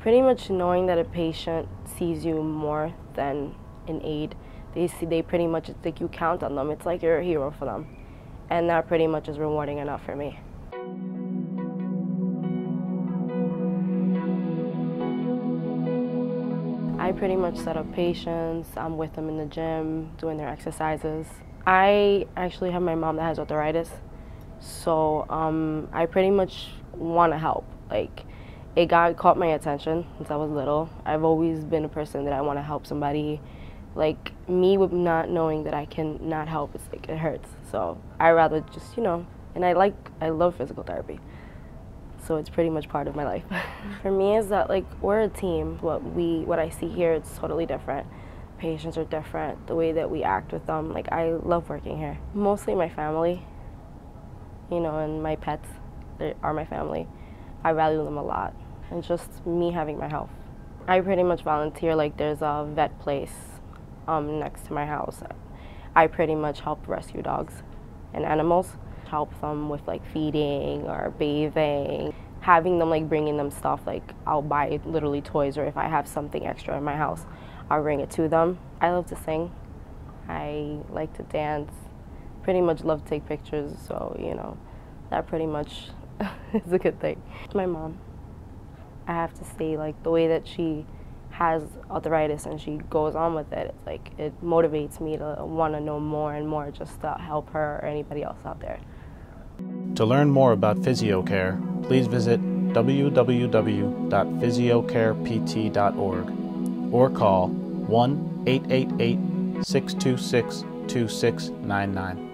Pretty much knowing that a patient sees you more than an aide. They pretty much, it's like you count on them. It's like you're a hero for them. And that pretty much is rewarding enough for me. I pretty much set up patients. I'm with them in the gym, doing their exercises. I actually have my mom that has arthritis, so I pretty much want to help. Like, it caught my attention since I was little. I've always been a person that I want to help somebody. Like, me with not knowing that I can not help, it's like it hurts. So I rather just, and I love physical therapy. So it's pretty much part of my life. For me, is that like we're a team. What I see here, it's totally different. Patients are different. The way that we act with them, like I love working here. Mostly my family, and my pets are my family. I value them a lot, and just me having my health. I pretty much volunteer. Like there's a vet place next to my house. I pretty much help rescue dogs and animals. Help them with like feeding or bathing, having them like bringing them stuff. Like I'll buy literally toys, or if I have something extra in my house, I'll bring it to them. I love to sing. I like to dance. Pretty much love to take pictures. So that pretty much is a good thing. My mom, I have to say, like the way that she has arthritis and she goes on with it, it's like it motivates me to want to know more and more, just to help her or anybody else out there. To learn more about PhysioCare, please visit www.physiocarept.org or call 1-888-626-2699.